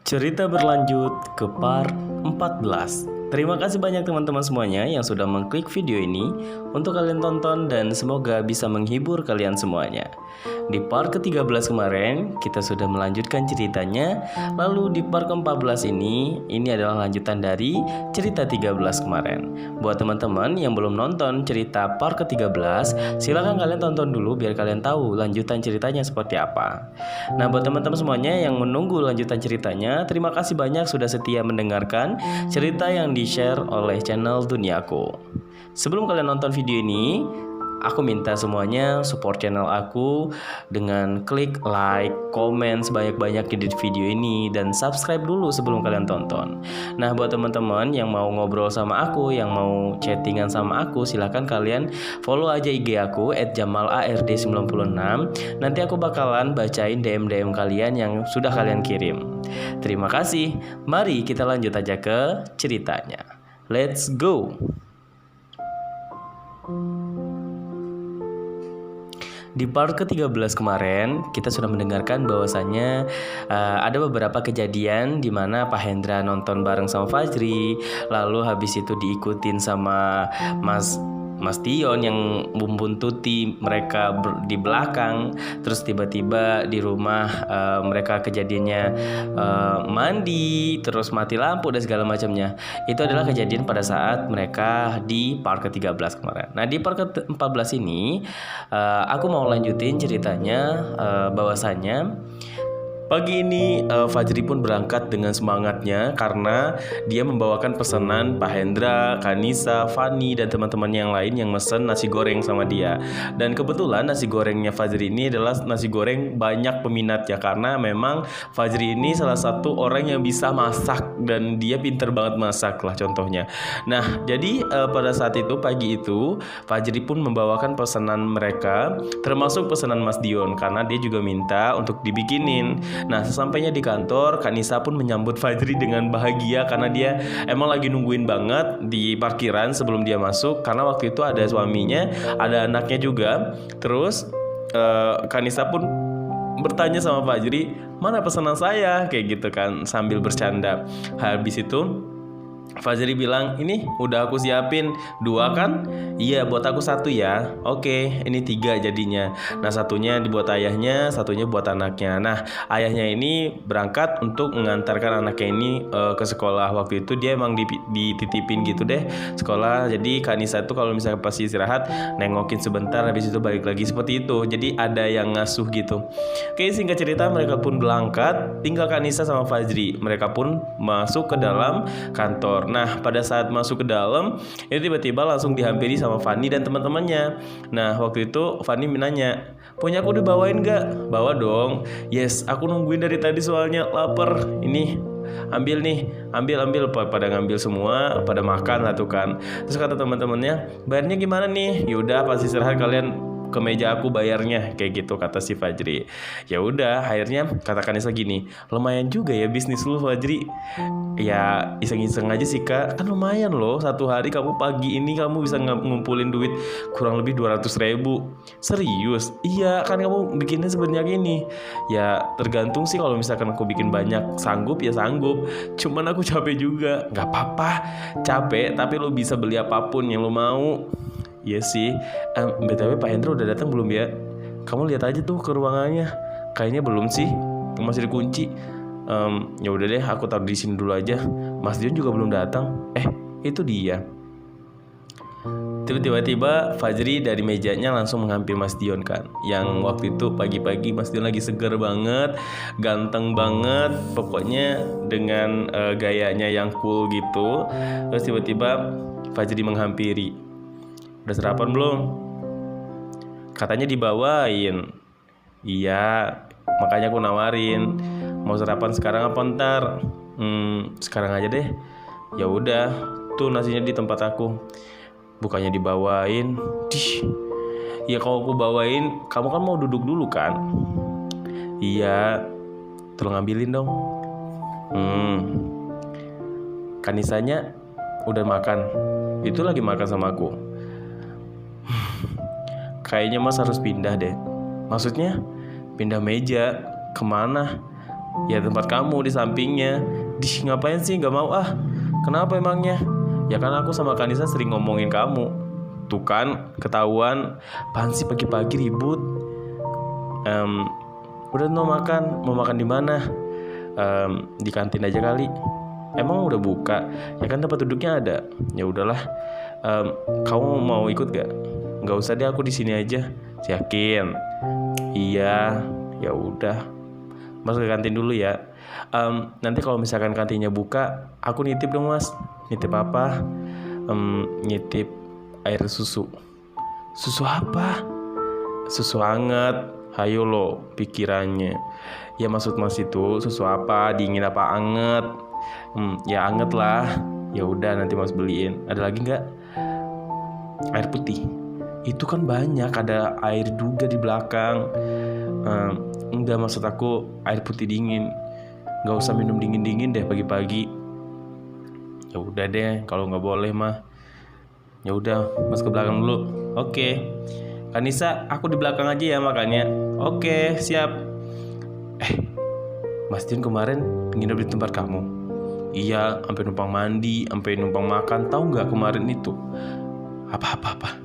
Cerita berlanjut ke part 14. Terima kasih banyak teman-teman semuanya yang sudah mengklik video ini untuk kalian tonton dan semoga bisa menghibur kalian semuanya. Di part ke-13 kemarin kita sudah melanjutkan ceritanya. Lalu di part ke-14 ini adalah lanjutan dari cerita 13 kemarin. Buat teman-teman yang belum nonton cerita part ke-13, silahkan kalian tonton dulu biar kalian tahu lanjutan ceritanya seperti apa. Nah, buat teman-teman semuanya yang menunggu lanjutan ceritanya, terima kasih banyak sudah setia mendengarkan cerita yang di-share oleh channel Duniaku. Sebelum kalian nonton video ini, aku minta semuanya support channel aku dengan klik like, komen sebanyak-banyaknya di video ini, dan subscribe dulu sebelum kalian tonton. Nah, buat teman-teman yang mau ngobrol sama aku, yang mau chattingan sama aku, silahkan kalian follow aja IG aku @jamalard96. Nanti aku bakalan bacain DM kalian yang sudah kalian kirim. Terima kasih. Mari kita lanjut aja ke ceritanya. Let's go. Di part ke-13 kemarin, kita sudah mendengarkan bahwasannya ada beberapa kejadian di mana Pak Hendra nonton bareng sama Fajri, lalu habis itu diikutin sama Mas Tion yang membuntuti mereka di belakang. Terus tiba-tiba di rumah mereka kejadiannya mandi, terus mati lampu dan segala macamnya. Itu adalah kejadian pada saat mereka di part ke-13 kemarin. Nah, di part ke-14 ini aku mau lanjutin ceritanya bahwasannya pagi ini Fajri pun berangkat dengan semangatnya karena dia membawakan pesanan Pak Hendra, Kanisa, Fani, dan teman-teman yang lain yang mesen nasi goreng sama dia. Dan kebetulan nasi gorengnya Fajri ini adalah nasi goreng banyak peminatnya karena memang Fajri ini salah satu orang yang bisa masak dan dia pinter banget masak lah contohnya. Nah, jadi pada saat itu pagi itu Fajri pun membawakan pesanan mereka termasuk pesanan Mas Dion karena dia juga minta untuk dibikinin. Nah, sesampainya di kantor, Kanisa pun menyambut Fajri dengan bahagia karena dia emang lagi nungguin banget di parkiran sebelum dia masuk karena waktu itu ada suaminya, ada anaknya juga. Terus Kanisa pun bertanya sama Fajri, "Mana pesanan saya?" kayak gitu kan sambil bercanda. Habis itu Fajri bilang, "Ini udah aku siapin 2 kan? Iya, buat aku 1 ya. Oke, ini 3 jadinya. Nah, satunya dibuat ayahnya, satunya buat anaknya." Nah, ayahnya ini berangkat untuk mengantarkan anaknya ini ke sekolah. Waktu itu dia emang dititipin gitu deh sekolah. Jadi Kak Nisa itu kalau misalnya pas istirahat nengokin sebentar, habis itu balik lagi seperti itu. Jadi ada yang ngasuh gitu. Oke, singkat cerita mereka pun berangkat, tinggal Kak Nisa sama Fajri. Mereka pun masuk ke dalam kantor. Nah, pada saat masuk ke dalam, itu tiba-tiba langsung dihampiri sama Fani dan teman-temannya. Nah, waktu itu Fani nanya, "Punya aku dibawain gak?" "Bawa dong." "Yes, aku nungguin dari tadi soalnya lapar. Ini, ambil nih, ambil." Pada ngambil semua, pada makan lah tuh kan. Terus kata teman-temannya, "Bayarnya gimana nih?" "Yaudah, pas istirahat kalian ke meja aku bayarnya," kayak gitu kata si Fajri. Ya udah, akhirnya kata Kanisa gini, "Lumayan juga ya bisnis lu, Fajri." "Ya iseng-iseng aja sih Kak, kan lumayan loh, 1 hari kamu pagi ini kamu bisa ngumpulin duit kurang lebih 200.000. "Serius?" "Iya, kan kamu bikinnya sebanyak ini." "Ya tergantung sih, kalau misalkan aku bikin banyak sanggup ya sanggup, cuman aku capek juga." "Gak apa-apa, capek tapi lu bisa beli apapun yang lu mau." "Iya sih. BTW Pak Hendra udah datang belum ya? Kamu lihat aja tuh ke ruangannya. Kayaknya belum sih, masih dikunci." "Ya udah deh, aku taruh di sini dulu aja. Mas Dion juga belum datang." Itu dia." Tiba-tiba Fajri dari mejanya langsung menghampiri Mas Dion kan. Yang waktu itu pagi-pagi Mas Dion lagi seger banget, ganteng banget, pokoknya dengan gayanya yang cool gitu. Terus tiba-tiba Fajri menghampiri, "Udah sarapan belum?" "Katanya dibawain." "Iya, makanya aku nawarin. Mau sarapan sekarang apa ntar?" Sekarang aja deh." "Ya udah, tuh nasinya di tempat aku." "Bukannya dibawain." "Dih, ya kalau aku bawain, kamu kan mau duduk dulu kan?" "Iya, tolong ambilin dong." "Kanisanya udah makan. Itu lagi makan sama aku." "Kayaknya Mas harus pindah deh." "Maksudnya pindah meja kemana?" Ya tempat kamu di sampingnya. Ngapain sih gak mau ah? Kenapa emangnya? Ya kan aku sama Kanisa sering ngomongin kamu. Tuh kan ketahuan. Apaan sih pagi-pagi ribut? Udah mau makan di mana? Di kantin aja kali. Emang udah buka? Ya kan tempat duduknya ada. Ya udahlah. Kamu mau ikut gak? Gak usah deh, aku di sini aja. Yakin? Iya. Ya udah. Mas ke kantin dulu ya. Nanti kalau misalkan kantinnya buka, aku nitip dong mas. Nitip apa? Nitip air susu. Susu apa? Susu hangat. Hayo lo pikirannya. Ya maksud mas itu susu apa? Dingin apa anget? Ya anget lah. Ya udah nanti mas beliin. Ada lagi nggak? Air putih. Itu kan banyak. Ada air juga di belakang. Enggak, maksud aku air putih dingin. Nggak usah minum dingin deh pagi-pagi. Ya udah deh, kalau nggak boleh mah. Ya udah, mas ke belakang dulu. Oke. Kanisa, aku di belakang aja ya makanya. Oke, siap. Mas Dion kemarin nginep di tempat kamu. Iya, sampai numpang mandi, sampai numpang makan. Tahu nggak kemarin itu? Apa?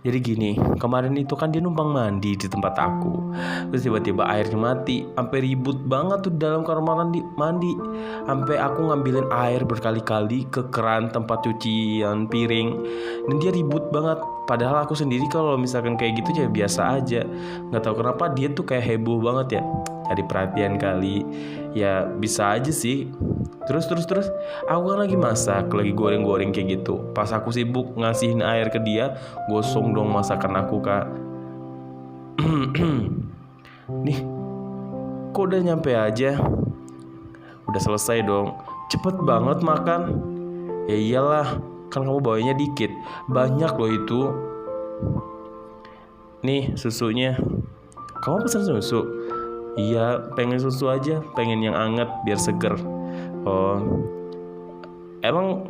Jadi gini, kemarin itu kan dia numpang mandi di tempat aku. Terus tiba-tiba airnya mati. Sampai ribut banget tuh dalam kamar mandi. Sampai aku ngambilin air berkali-kali ke keran tempat cucian piring. Dan dia ribut banget. Padahal aku sendiri kalau misalkan kayak gitu ya biasa aja. Gak tahu kenapa dia tuh kayak heboh banget ya. Cari perhatian kali. Ya bisa aja sih. Terus aku kan lagi masak, lagi goreng-goreng kayak gitu. Pas aku sibuk ngasihin air ke dia, gosong dong masakan aku kak. Nih, kok udah nyampe aja? Udah selesai dong. Cepet banget makan. Ya iyalah, kan kamu bawanya dikit. Banyak loh itu. Nih susunya. Kamu pesan susu? Iya, pengen susu aja. Pengen yang anget biar seger. Oh, emang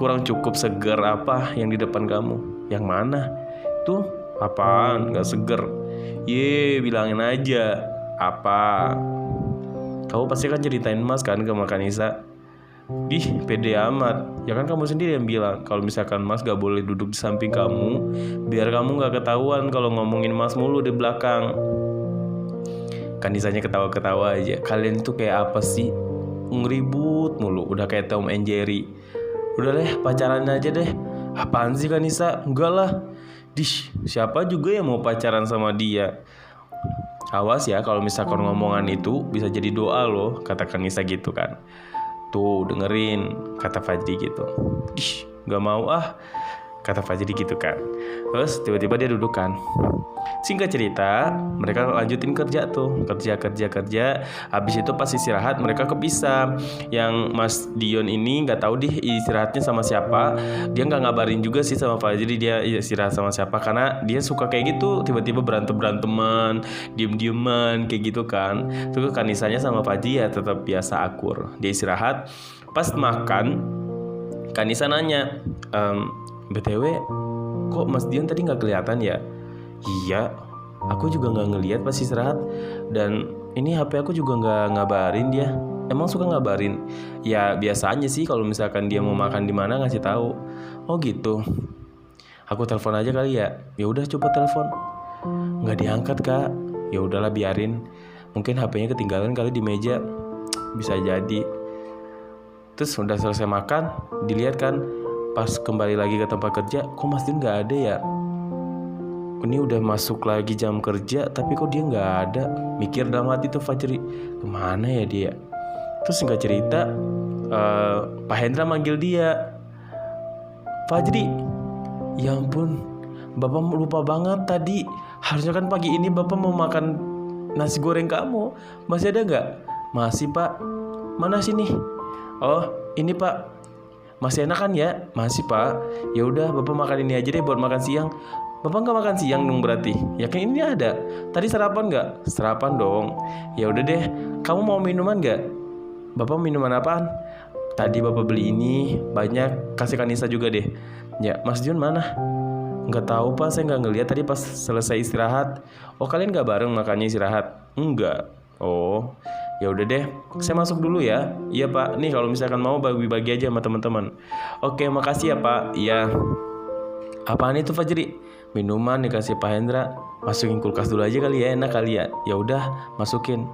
kurang cukup seger apa yang di depan kamu? Yang mana? Tuh, apaan? Gak seger? Bilangin aja. Apa? Kamu pasti kan ceritain mas kan ke Kanisa. Pede amat. Ya kan kamu sendiri yang bilang kalau misalkan mas gak boleh duduk di samping kamu, biar kamu gak ketahuan kalau ngomongin mas mulu di belakang. Kanisanya ketawa-ketawa aja. Kalian tuh kayak apa sih? Ngeribut mulu, udah kayak Tom and Jerry. Udah deh, pacaran aja deh. Apaan sih Kanisa? Enggak lah. Siapa juga yang mau pacaran sama dia? Awas ya kalau misalkan ngomongan itu bisa jadi doa loh, kata Kanisa gitu kan. Tuh dengerin kata Fajri gitu. Gak mau ah, kata Fajri gitu kan. Terus tiba-tiba dia duduk kan. Singkat cerita, mereka lanjutin kerja tuh. Kerja. Habis itu pas istirahat mereka kepisah. Yang Mas Dion ini gak tahu istirahatnya sama siapa. Dia gak ngabarin juga sih sama Fajri dia istirahat sama siapa. Karena dia suka kayak gitu, tiba-tiba berantem-beranteman, diem-dieman kayak gitu kan. Terus Kanisanya sama Fajri ya tetap biasa akur. Dia istirahat. Pas makan, Kanisa nanya, BTW kok Mas Dion tadi gak kelihatan ya? Iya, aku juga gak ngeliat pas istirahat. Dan ini HP aku juga gak ngabarin dia. Emang suka ngabarin? Ya biasanya sih kalau misalkan dia mau makan di mana ngasih tahu. Oh gitu. Aku telepon aja kali ya. Ya udah coba telepon. Gak diangkat kak. Ya udahlah biarin. Mungkin HP-nya ketinggalan kali di meja. Bisa jadi. Terus udah selesai makan, dilihat kan. Pas kembali lagi ke tempat kerja, kok Mas Dion gak ada ya? Ini udah masuk lagi jam kerja, tapi kok dia gak ada? Mikir dalam hati tuh Fajri, kemana ya dia? Terus singkat cerita, Pak Hendra manggil dia. Fajri, ya ampun, Bapak lupa banget tadi. Harusnya kan pagi ini Bapak mau makan nasi goreng kamu. Masih ada gak? Masih Pak. Mana sini? Oh ini Pak. Masih enak kan ya? Masih Pak. Ya udah Bapak makan ini aja deh buat makan siang. Bapak nggak makan siang dong berarti? Yakin ini ada? Tadi sarapan nggak? Sarapan dong. Ya udah deh. Kamu mau minuman nggak? Bapak minuman apaan? Tadi Bapak beli ini banyak. Kasih Kanisa juga deh. Ya Mas Dion mana? Nggak tahu Pak. Saya nggak ngeliat tadi pas selesai istirahat. Oh kalian nggak bareng makannya istirahat? Enggak. Oh Ya udah deh, saya masuk dulu ya. Iya Pak, nih kalau misalkan mau bagi-bagi aja sama teman-teman. Oke, makasih ya Pak. Iya. Apaan itu Fajri? Minuman dikasih Pak Hendra. Masukin kulkas dulu aja kali ya, enak kali ya. Ya udah, masukin.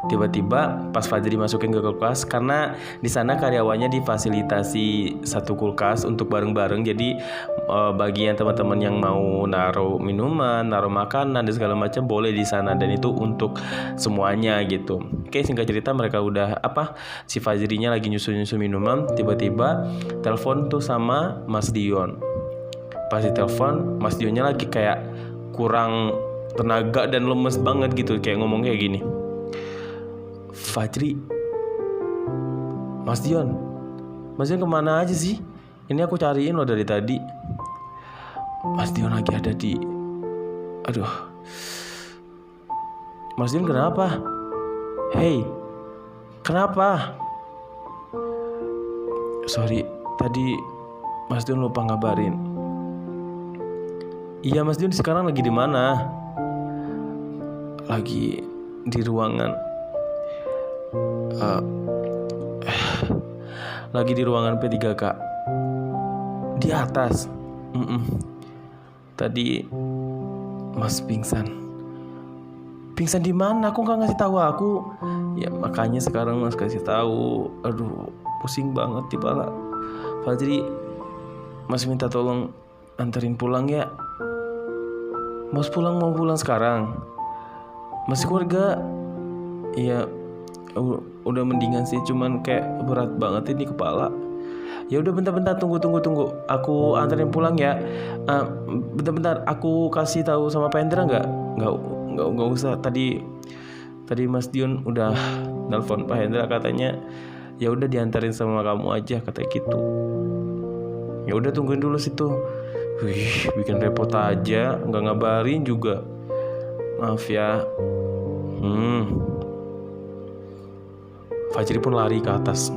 Tiba-tiba pas Fajri masukin ke kulkas, karena di sana karyawannya difasilitasi satu kulkas untuk bareng-bareng. Jadi bagian teman-teman yang mau naruh minuman, naruh makanan dan segala macam boleh di sana, dan itu untuk semuanya gitu. Oke, singkat cerita mereka udah si Fajrinya lagi nyusun-nyusun minuman, tiba-tiba telepon tuh sama Mas Dion. Pas ditelepon, Mas Dionnya lagi kayak kurang tenaga dan lemes banget gitu, kayak ngomong kayak gini. Fajri, Mas Dion kemana aja sih? Ini aku cariin loh dari tadi. Mas Dion lagi ada di... Aduh, Mas Dion kenapa? Hey, kenapa? Sorry, tadi Mas Dion lupa ngabarin. Iya, Mas Dion sekarang lagi di mana? Lagi di ruangan. Lagi di ruangan P3K. Di atas. Tadi Mas pingsan. Pingsan di mana? Aku nggak ngasih tahu aku. Ya makanya sekarang Mas kasih tahu. Aduh, pusing banget di kepala. Fajri, Mas minta tolong anterin pulang ya. Mau pulang sekarang. Masih keluarga? Iya, udah mendingan sih, cuman kayak berat banget ini kepala. Ya udah, bentar, tunggu. Aku anterin pulang ya. Bentar, aku kasih tahu sama Pak Hendra nggak usah. Tadi Mas Dion udah nelpon Pak Hendra, katanya ya udah diantarin sama kamu aja, kata gitu. Ya udah, tungguin dulu situ. Wih, bikin repot aja, nggak ngabarin juga. Maaf ya. Fajri pun lari ke atas.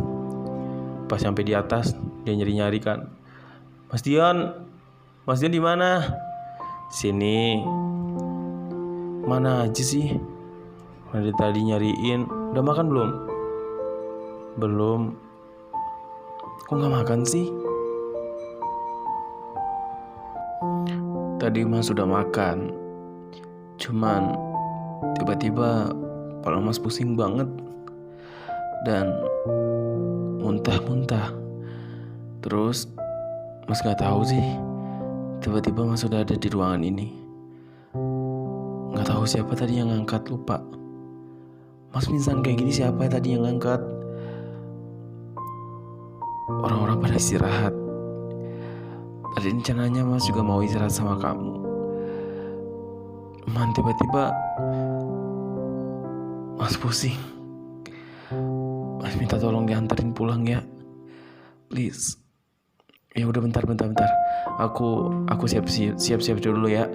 Pas sampai di atas, dia nyari kan. Mas Dion di mana? Sini. Mana aja sih? Dari tadi nyariin. Udah makan belum? Belum. Kok nggak makan sih? Tadi Mas sudah makan. Cuman tiba-tiba kepala Mas pusing banget dan muntah. Terus Mas gak tahu sih, tiba-tiba Mas sudah ada di ruangan ini. Gak tahu siapa tadi yang ngangkat, lupa. Mas pingsan kayak gini, siapa tadi yang ngangkat? Orang-orang pada istirahat. Tadi rencananya Mas juga mau istirahat sama kamu. Man, tiba-tiba Mas pusing. Mas minta tolong diantarin pulang ya, please. Ya udah, bentar. Aku siap dulu ya.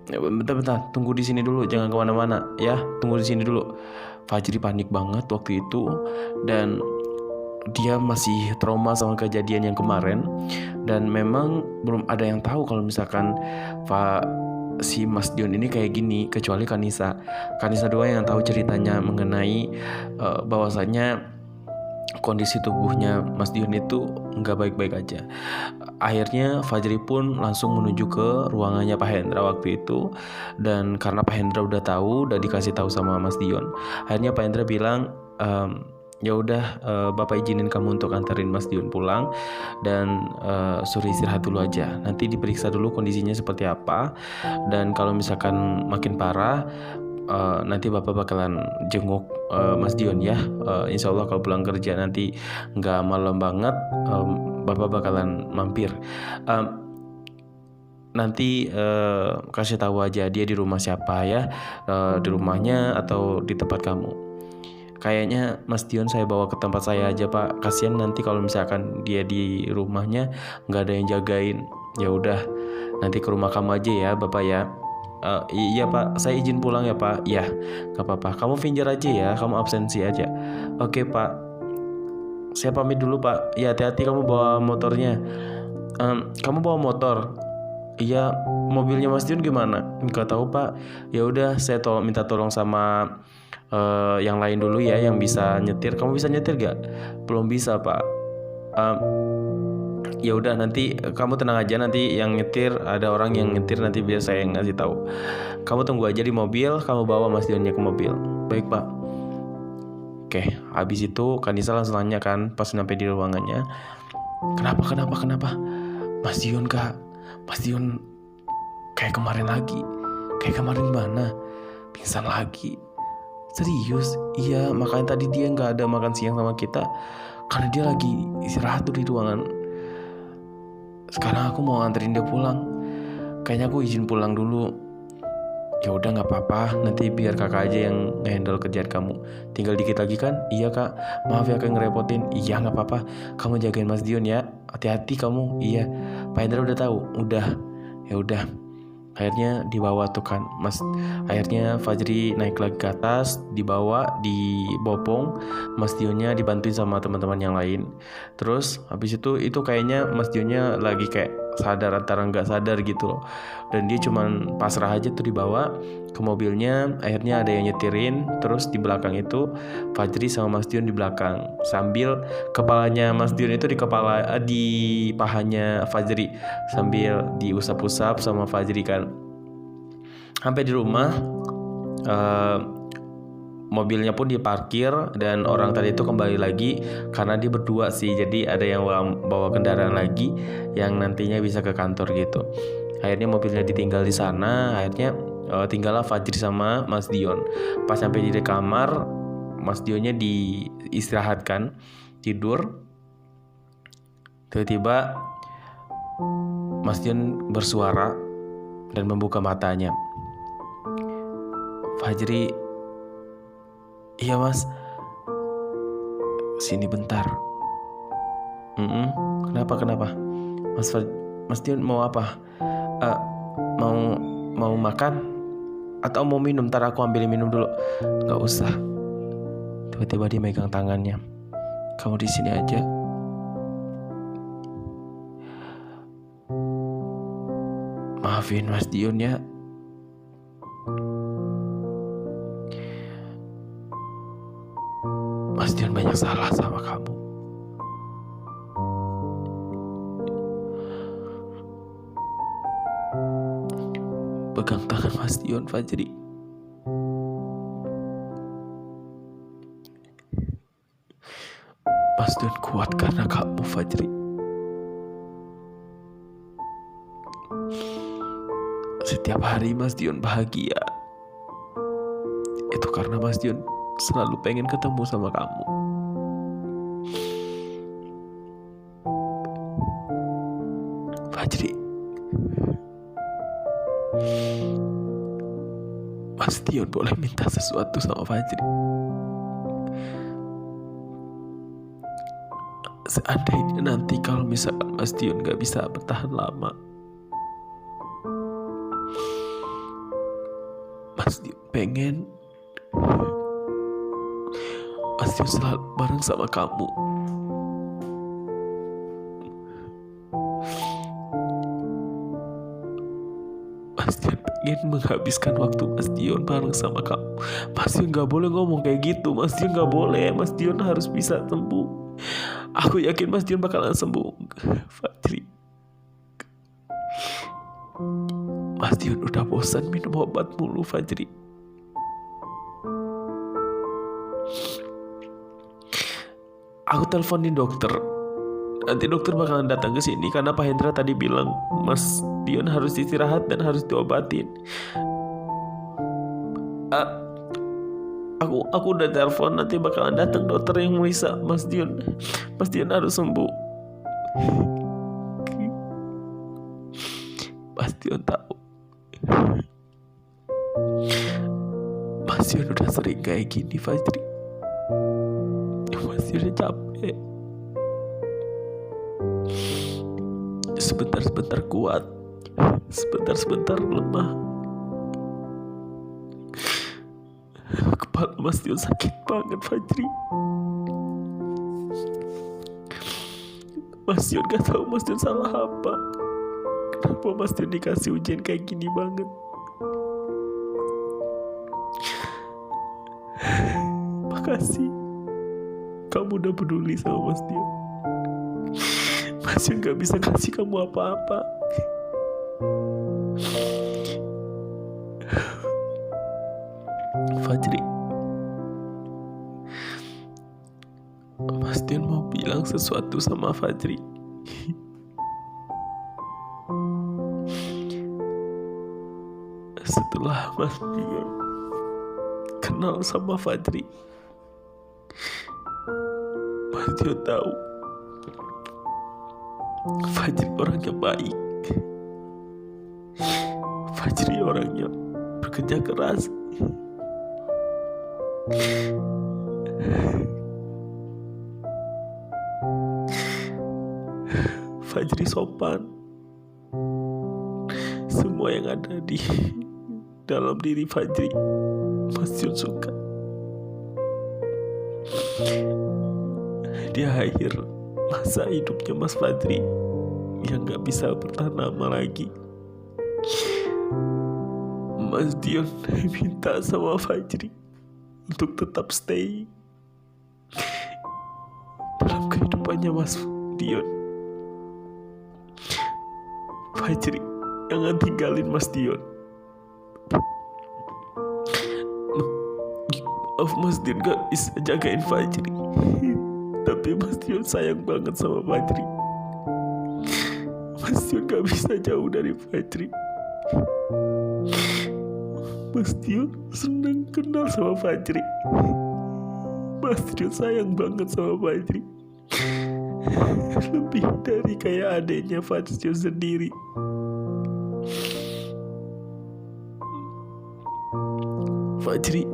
Bentar, tunggu di sini dulu, jangan kemana-mana ya. Tunggu di sini dulu. Fajri panik banget waktu itu, dan dia masih trauma sama kejadian yang kemarin. Dan memang belum ada yang tahu kalau misalkan si Mas Dion ini kayak gini, kecuali Kanisa doang yang tahu ceritanya mengenai bahwasannya kondisi tubuhnya Mas Dion itu nggak baik-baik aja. Akhirnya Fajri pun langsung menuju ke ruangannya Pak Hendra waktu itu, dan karena Pak Hendra udah tahu, udah dikasih tahu sama Mas Dion, akhirnya Pak Hendra bilang, ya udah, Bapak izinin kamu untuk antarin Mas Dion pulang, dan suruh istirahat dulu aja. Nanti diperiksa dulu kondisinya seperti apa, dan kalau misalkan makin parah, nanti Bapak bakalan jenguk Mas Dion ya. Insya Allah kalau pulang kerja nanti nggak malam banget, Bapak bakalan mampir. Nanti kasih tahu aja dia di rumah siapa ya, di rumahnya atau di tempat kamu. Kayaknya Mas Dion saya bawa ke tempat saya aja Pak. Kasian nanti kalau misalkan dia di rumahnya nggak ada yang jagain. Ya udah, nanti ke rumah kamu aja ya Bapak ya. Iya Pak, saya izin pulang ya Pak. Ya, nggak apa-apa. Kamu pinjar aja ya, kamu absensi aja. Oke Pak, saya pamit dulu Pak. Ya, hati-hati kamu bawa motornya. Kamu bawa motor? Iya, mobilnya Mas Dion gimana? Nggak tahu Pak. Ya udah, saya minta tolong sama yang lain dulu ya yang bisa nyetir. Kamu bisa nyetir gak? Belum bisa pak. Ya udah nanti kamu tenang aja, nanti yang nyetir ada orang yang nyetir, nanti biar saya yang ngasih tahu. Kamu tunggu aja di mobil, kamu bawa Mas Dionnya ke mobil. Baik pak. Oke, habis itu Kanisa langsung nanya kan pas sampai di ruangannya, kenapa? Mas Dion kak, Mas Dion kayak kemarin lagi. Kayak kemarin mana? Pingsan lagi. Serius? Iya, makanya tadi dia nggak ada makan siang sama kita karena dia lagi istirahat tuh di ruangan. Sekarang aku mau nganterin dia pulang. Kayaknya aku izin pulang dulu. Ya udah nggak apa-apa, nanti biar kakak aja yang ngehandle kerjaan kamu. Tinggal dikit lagi kan? Iya kak, maaf ya kak ngerepotin. Iya nggak apa-apa, kamu jagain Mas Dion ya, hati-hati kamu. Iya, Pak Hendra udah tahu. Udah, ya udah. Akhirnya dibawa tuh kan Mas. Akhirnya Fajri naik lagi ke atas, dibawa, dibopong. Mas Dionnya dibantuin sama teman-teman yang lain. Terus habis itu kayaknya Mas Dionnya lagi kayak sadar antara nggak sadar gitu loh. Dan dia cuman pasrah aja tuh dibawa ke mobilnya. Akhirnya ada yang nyetirin. Terus di belakang itu Fajri sama Mas Dion di belakang, sambil kepalanya Mas Dion itu di pahanya Fajri, sambil diusap-usap sama Fajri kan. Sampai di rumah, mobilnya pun diparkir dan orang tadi itu kembali lagi karena dia berdua sih. Jadi ada yang bawa kendaraan lagi yang nantinya bisa ke kantor gitu. Akhirnya mobilnya ditinggal di sana. Akhirnya tinggallah Fajri sama Mas Dion. Pas sampai di kamar, Mas Dionnya diistirahatkan, tidur. Tiba-tiba Mas Dion bersuara dan membuka matanya. Fajri, iya mas, sini bentar. Kenapa? Mas Dion mau apa? Mau makan atau mau minum? Ntar aku ambil minum dulu. Gak usah. Tiba-tiba dia megang tangannya. Kamu di sini aja. Maafin Mas Dion ya. Mas Dion banyak salah sama kamu. Pegang tangan Mas Dion, Fajri. Mas Dion kuat karena kamu, Fajri. Setiap hari Mas Dion bahagia. Itu karena Mas Dion selalu pengen ketemu sama kamu. Fajri, Mas Dion boleh minta sesuatu sama Fajri. Seandainya nanti kalau misalkan Mas Dion gak bisa bertahan lama, Mas Dion pengen Mas Dion selalu bareng sama kamu. Mas Dion pengen menghabiskan waktu Mas Dion bareng sama kamu. Mas Dion gak boleh ngomong kayak gitu. Mas Dion gak boleh. Mas Dion harus bisa sembuh. Aku yakin Mas Dion bakalan sembuh, Fajri. Mas Dion udah bosan minum obat mulu, Fajri. Aku teleponin dokter. Nanti dokter bakalan datang ke sini karena Pak Hendra tadi bilang Mas Dion harus istirahat dan harus diobatin. Aku udah telepon, nanti bakalan datang dokter yang meriksa Mas Dion. Mas Dion harus sembuh. Mas Dion tahu. Mas Dion udah sering kayak gini, Fajri. Mas Dion udah capek. Sebentar-sebentar kuat, sebentar-sebentar lemah. Kepala Mas Dion sakit banget, Fajri. Mas Dion gak tahu Mas Dion salah apa. Kenapa Mas Dion dikasih ujian kayak gini banget? kasih. Kamu udah peduli sama Mas Dion. Mas Dion gak bisa kasih kamu apa-apa. Fajri, Mas Dion mau bilang sesuatu sama Fajri. Setelah Mas Dion kenal sama Fajri, Mas Dion tahu Fajri orangnya baik. Fajri orangnya bekerja keras. Fajri sopan. Semua yang ada di dalam diri Fajri, Mas Dion suka. Di akhir masa hidupnya Mas Fajri yang gak bisa bertahan lama lagi, Mas Dion minta sama Fajri untuk tetap stay dalam kehidupannya Mas Dion. Fajri jangan tinggalin Mas Dion. Maaf, Mas Dion gak bisa jagain Fajri, tapi Mas Dion sayang banget sama Fajri. Mas Dion gak bisa jauh dari Fajri. Mas Dion senang kenal sama Fajri. Mas Dion sayang banget sama Fajri, lebih dari kayak adiknya Fajri sendiri. Fajri,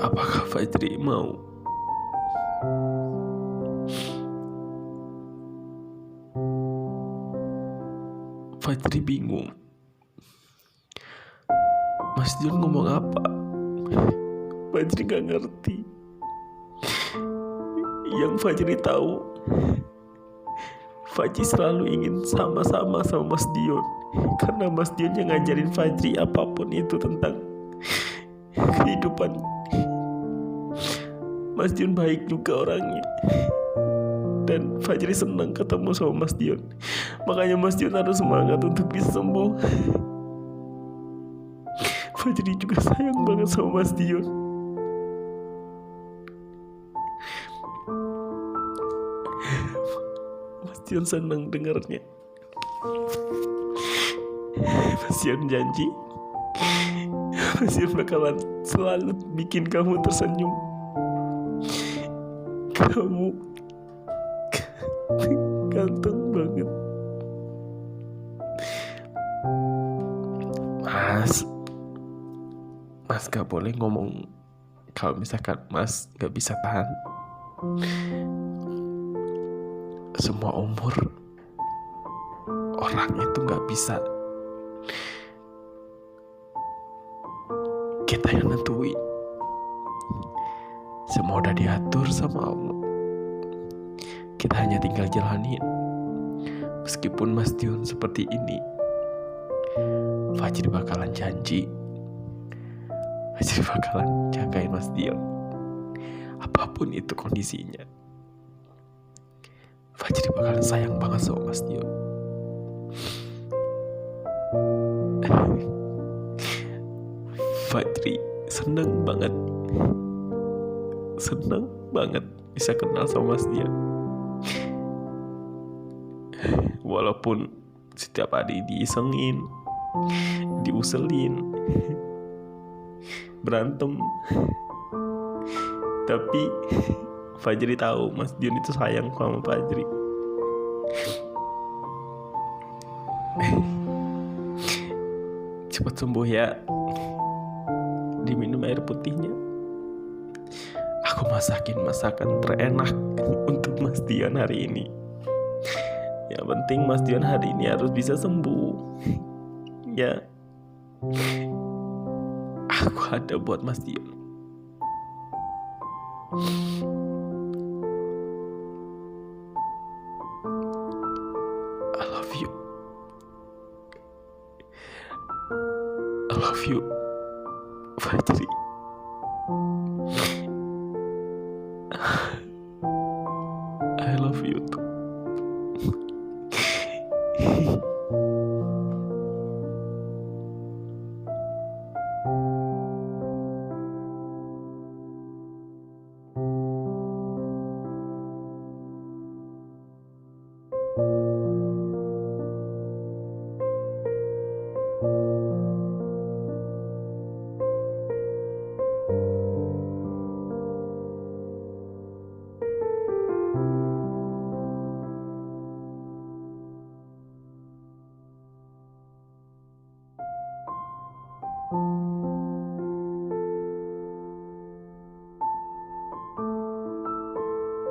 apakah Fajri mau Fajri bingung. Mas Dion ngomong apa? Fajri gak ngerti. Yang Fajri tahu, Fajri selalu ingin sama-sama sama Mas Dion, karena Mas Dion yang ngajarin Fajri apapun itu tentang kehidupan. Mas Dion baik juga orangnya, dan Fajri senang ketemu sama Mas Dion. Makanya Mas Dion harus semangat untuk bisa sembuh. Fajri juga sayang banget sama Mas Dion. Mas Dion senang dengarnya. Mas Dion janji Mas Dion bakalan selalu bikin kamu tersenyum. Kamu ganteng banget. Mas gak boleh ngomong kalau misalkan Mas gak bisa tahan. Semua umur orang itu gak bisa kita yang nentuin. Semua udah diatur sama Allah. Kita hanya tinggal jalanin. Meskipun Mas Dion seperti ini, Fajri bakalan janji, Fajri bakalan jagain Mas Dion apapun itu kondisinya. Fajri bakalan sayang banget sama Mas Dion. Fajri senang banget bisa kenal sama Mas Dion. Walaupun setiap hari diisengin, diuselin, berantem, tapi Fajri tahu Mas Dion itu sayang sama Fajri. Cepat sembuh ya. Diminum air putihnya. Aku masakin masakan terenak untuk Mas Dion hari ini. Yang penting Mas Dion hari ini harus bisa sembuh. Ya, aku ada buat Mas Dion. I love you. I love you, Fajri.